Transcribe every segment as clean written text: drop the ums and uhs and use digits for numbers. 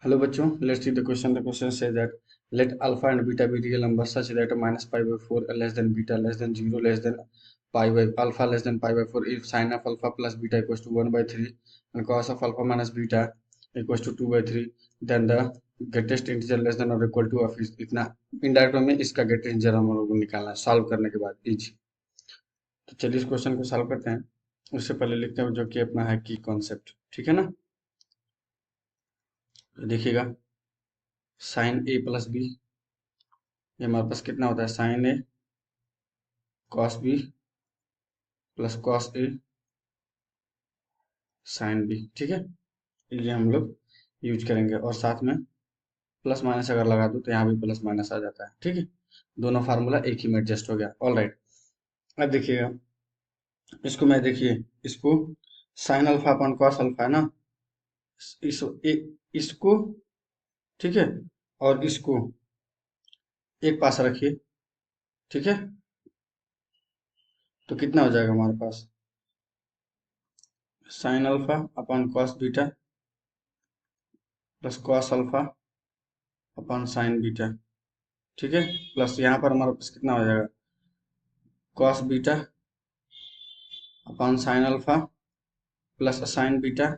Hello bachcho, let's see the question. The question says that let alpha and beta be real numbers such that minus pi by 4 less than beta less than 0 less than pi by alpha less than pi by 4 if sin of alpha plus beta equals to 1 by 3 and cos of alpha minus beta equals to 2 by 3 then the greatest integer less than or equal to of is इतना indirect में इसका greatest integer हम लोगों को निकालना है solve करने के बाद इजी। तो चलिए इस क्वेश्चन को सॉल्व करते हैं। उससे पहले लिखते हैं जो कि अपना है की कॉन्सेप्ट, ठीक है ना। तो देखिएगा साइन ए प्लस बी, ये हमारे पास कितना होता है sign A cos B plus cos A sine B, ठीक है। ये हम लोग यूज करेंगे और साथ में प्लस माइनस अगर लगा दूं तो यहाँ भी प्लस माइनस आ जाता है, ठीक है। दोनों फार्मूला एक ही में एडजस्ट हो गया, ऑल राइट। अब देखिएगा इसको, मैं देखिए इसको sign alpha upon cos alpha है ना, इसको ठीक है और इसको एक पास रखिए, ठीक है। तो कितना हो जाएगा हमारे पास sine alpha upon cos beta plus cos alpha upon sine beta, ठीक है। प्लस यहाँ पर हमारे पास कितना हो जाएगा cos beta upon sine alpha plus sign beta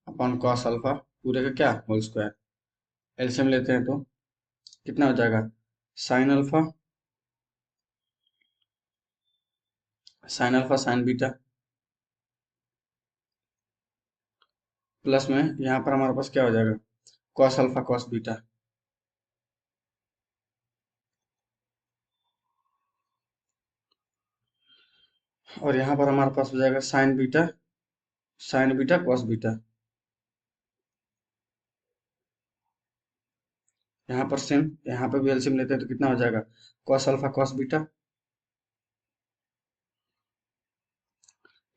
upon cos alpha पूरे का क्या होल स्क्वायर। एलसीएम लेते हैं तो कितना हो जाएगा sine alpha sign beta plus में यहाँ पर हमारे पास क्या हो जाएगा कॉस अल्फा कॉस बीटा, और यहाँ पर हमारे पास हो जाएगा साइन बीटा कॉस बीटा। यहाँ पर सेम, यहाँ पे भी एलसीएम लेते हैं तो कितना हो जाएगा cos alpha cos beta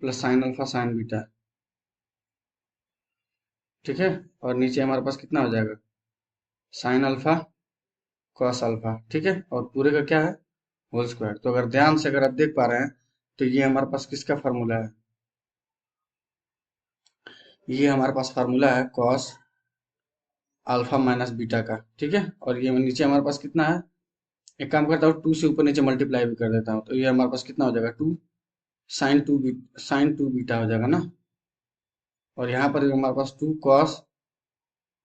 plus sine alpha sign beta, ठीक है। और नीचे हमारे पास कितना हो जाएगा साइन अल्फा कॉस अल्फा, ठीक है। और पूरे का क्या है होल स्क्वायर। तो अगर ध्यान से अगर आप देख पा रहे हैं तो ये हमारे पास किसका फार्मूला है, ये हमारे पास फार्मूला है कॉस अल्फा माइनस बीटा का, ठीक है। और ये नीचे हमारे पास कितना है, एक काम करता हूँ टू से ऊपर नीचे मल्टीप्लाई भी कर देता हूँ तो ये हमारे पास कितना हो जाएगा साइन टू बीटा हो जाएगा ना। और यहाँ पर हमारे पास two cos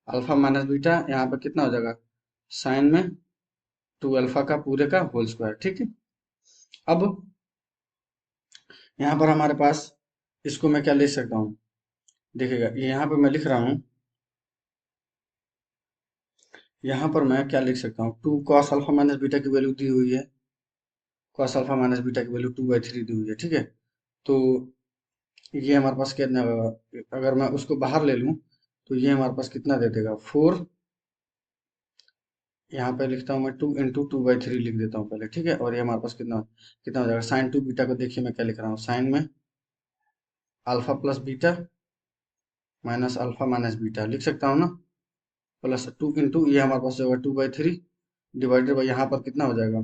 alpha minus beta, यहाँ पर कितना हो जाएगा साइन में टू अल्फा का पूरे का होल स्क्वायर, ठीक है। अब यहाँ पर हमारे पास इसको मैं क्या लिख सकता हूँ, देखिएगा ये यहाँ पे मैं लिख रहा हूँ, यहाँ पर मैं क्या लिख सकता हूँ two cos alpha minus beta की वैल्यू दी हुई है, कॉस अल्फा माइनस बीटा की वैल्यू 2/3 दी हुई है, ठीक है। तो ये हमारे पास कितना, अगर मैं उसको बाहर ले लूँ तो ये हमारे पास कितना दे देगा 4, यहाँ पे लिखता हूँ मैं 2 × 2/3 लिख देता हूँ पहले, ठीक है। और ये हमारे पास कितना कितना हो जाएगा साइन टू बीटा को देखिए मैं क्या लिख रहा हूँ साइन में alpha plus beta minus alpha minus beta लिख सकता हूँ ना, प्लस 2 × ये हमारे पास होगा 2/3 डिवाइडेड बाई यहाँ पर कितना हो जाएगा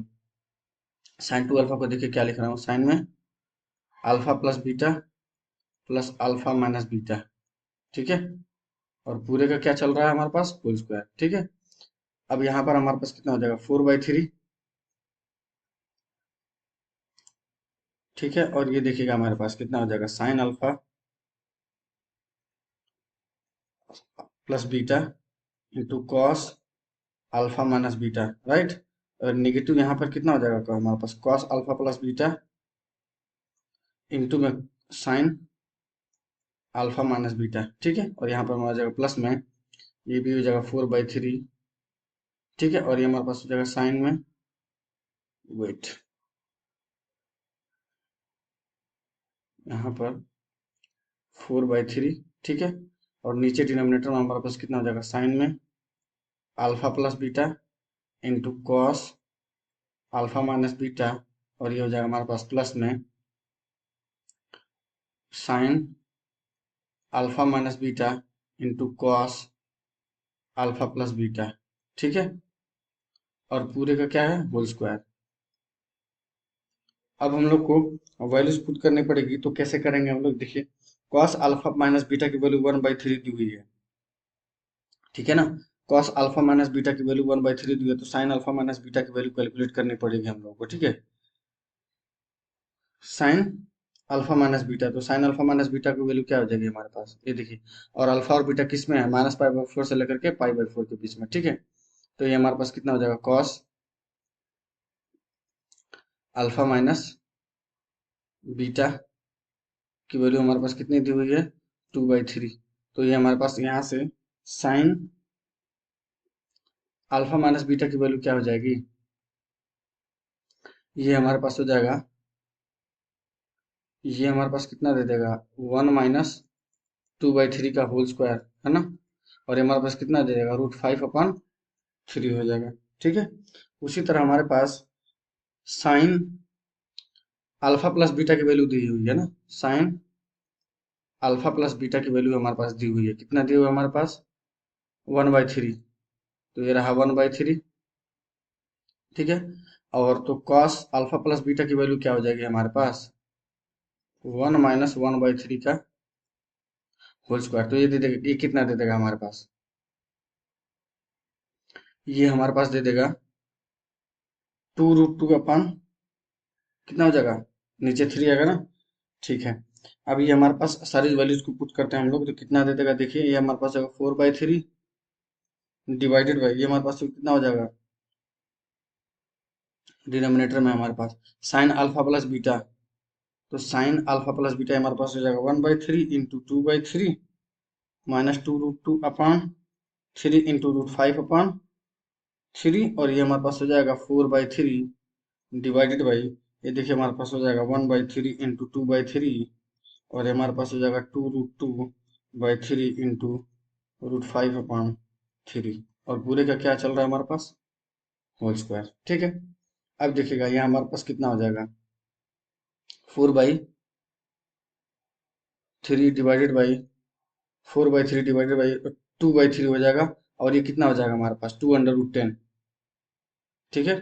साइन टू अल्फा को देखिए क्या लिख रहा हूँ साइन में alpha plus beta plus alpha minus beta, ठीक है। और पूरे का क्या चल रहा है हमारे पास होल स्क्वायर, ठीक है। अब यहाँ पर हमारे पास कितना हो जाएगा 4/3, ठीक है। और ये देखिएगा हमारे पास कितना हो जाएगा sine alpha plus beta into cos alpha minus beta, right. और निगेटिव यहाँ पर कितना हो जाएगा हमारे पास cos alpha plus beta into में साइन अल्फा माइनस बीटा, ठीक है। और यहाँ पर हमारा जाएगा प्लस में ये भी हो जाएगा 4/3, ठीक है। और ये हमारे पास हो जाएगा साइन में वेट यहाँ पर 4/3, ठीक है। और नीचे डिनोमिनेटर में हमारे पास कितना हो जाएगा साइन में alpha plus beta into cos alpha minus beta, और ये हो जाएगा हमारे पास प्लस में sine alpha minus beta into cos alpha plus beta, ठीक है। और पूरे का क्या है होल स्क्वायर। अब हम लोग को वैल्यूज पुट करनी पड़ेगी, तो कैसे करेंगे हम लोग देखिए कॉस अल्फा माइनस बीटा की वैल्यू 1/3 दी हुई है, ठीक है ना। कॉस अल्फा माइनस बीटा की वैल्यू 1/3 दी है, तो साइन अल्फा माइनस बीटा की वैल्यू कैलकुलेट करनी पड़ेगी हम लोगों को, ठीक है। साइन अल्फा माइनस बीटा, तो साइन अल्फा माइनस बीटा की वैल्यू क्या हो जाएगी हमारे पास, ये देखिए। और अल्फा और बीटा किस में है, -π/4 से लेकर के π/4 के बीच में, ठीक है। तो ये हमारे पास कितना हो जाएगा, कॉस अल्फा माइनस बीटा की वैल्यू हमारे पास कितनी दी हुई है, 2/3। तो ये हमारे पास यहाँ से साइन अल्फा माइनस बीटा की वैल्यू क्या हो जाएगी, ये हमारे पास हो जाएगा, ये हमारे पास कितना दे देगा, 1 - 2/3 का होल स्क्वायर, है ना। और ये हमारे पास कितना दे देगा, √5/3 हो जाएगा, ठीक है। उसी तरह हमारे पास साइन अल्फा प्लस बीटा की वैल्यू दी हुई है ना, साइन अल्फा प्लस बीटा की वैल्यू हमारे पास दी हुई है, कितना दी हुई है हमारे पास, 1/3। तो ये रहा 1/3, ठीक है। और तो कॉस अल्फा प्लस बीटा की वैल्यू क्या हो जाएगी हमारे पास, 1 - 1/3 का होल स्क्वायर। तो ये दे देगा, ये कितना दे देगा हमारे पास, ये हमारे पास दे देगा 2√2 कितना हो जाएगा, नीचे 3 आएगा ना, ठीक है। अब ये हमारे पास सारी वैल्यूज को पुट करते हैं हम लोग, तो कितना दे देगा, देखिए ये हमारे पास आएगा 4/3 डिवाइडेड बाई, ये हमारे पास कितना हो जाएगा, डिनोमिनेटर में हमारे पास साइन अल्फा प्लस बीटा, तो साइन अल्फा प्लस बीटा हमारे पास हो जाएगा 1/3 इंटू 2/3 -2√2/3 इंटू √5/3, और ये हमारे पास हो जाएगा 4/3 डिवाइडेड बाई, ये देखिए हमारे पास हो जाएगा 1/3 इंटू 2/3, और ये हमारे पास हो जाएगा 2√2/3 इंटू √5/3, और पूरे का क्या चल रहा है हमारे पास, होल स्क्वायर, ठीक है। अब देखिएगा यहाँ हमारे पास कितना हो जाएगा, 4/3 डिवाइडेड बाई 4/3 डिवाइडेड बाई 2/3 हो जाएगा, और ये कितना हो जाएगा हमारे पास, 2√10, ठीक है।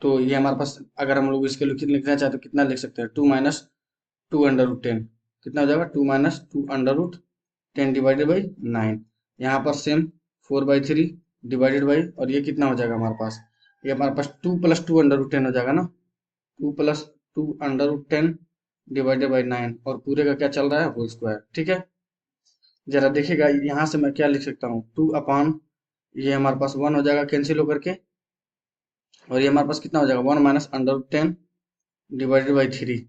तो ये हमारे पास, अगर हम लोग इसके लिए लिखना चाहते तो कितना लिख सकते हैं, 2 - 2√10, कितना हो जाएगा, 2 - 2√10 डिवाइडेड बाई 9। यहाँ पर सेम 4/3 डिवाइडेड बाई, और ये कितना हो जाएगा हमारे पास, ये हमारे पास 2 + 2√10 हो जाएगा ना, 2 + 2√10 डिवाइडेड बाई 9, और पूरे का क्या चल रहा है, होल स्क्वायर, ठीक है। जरा देखिएगा यहाँ से मैं क्या लिख सकता हूँ, 2 ये हमारे पास 1 हो जाएगा कैंसिल होकर के, और ये हमारे पास कितना हो जाएगा, 1 - √10 डिवाइडेड बाई 3,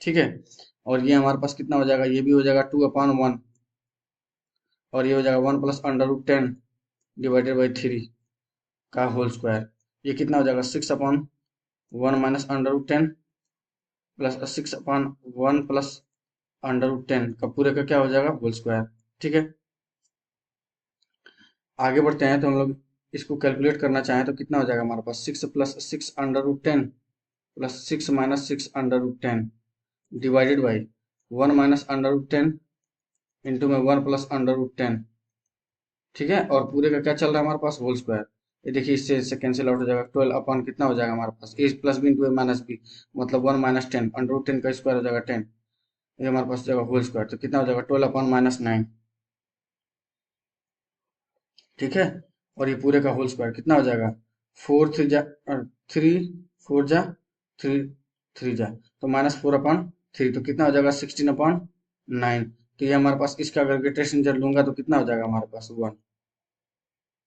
ठीक है। और ये हमारे पास कितना हो जाएगा, ये भी हो जाएगा 2/1, और ये हो जाएगा 1 + √10 डिवाइडेड बाई 3 का होल स्क्वायर। ये कितना हो जाएगा, 6/1 - √10 प्लस 6/1 प्लस √10 का पूरे का क्या हो जाएगा, होल स्क्वायर, ठीक है। आगे बढ़ते हैं, तो हम लोग इसको कैलकुलेट करना चाहें तो कितना हो जाएगा हमारे पास, 6 + 6 √10 प्लस 6 - 6 √10 डिवाइडेड बाई 1 - √10 इंटू में 1 + √10, ठीक है। और पूरे का क्या चल रहा है हमारे पास, होल स्क्वायर। ये देखिए इससे कैंसिल आउट हो जाएगा, 12 कितना हो जाएगा हमारे पास, ए प्लस बी इंटू ए माइनस बी, मतलब 1 - 10 √10 का स्क्वायर हो जाएगा 10, ये हमारे पास हो जाएगा होल स्क्वायर, तो कितना हो जाएगा, 12/-9, ठीक है। और ये पूरे का होल स्क्वायर कितना हो जाएगा, 4 3 जा 3 4 जा 3 तो -4/3, तो कितना हो जाएगा, 16/9। तो ये हमारे पास इसका अगर ग्रेटेस्ट इंटीजर लूंगा तो कितना हो जाएगा हमारे पास, 1,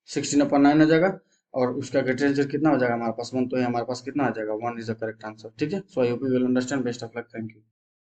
16/9 हो जाएगा। और उसका ग्रेटेस्ट इंटीजर कितना हो जाएगा हमारे पास, 1, तो ये हमारे पास कितना आ जाएगा, 1 इज द करेक्ट आंसर, ठीक है। So I hope you will understand, best of luck, thank you.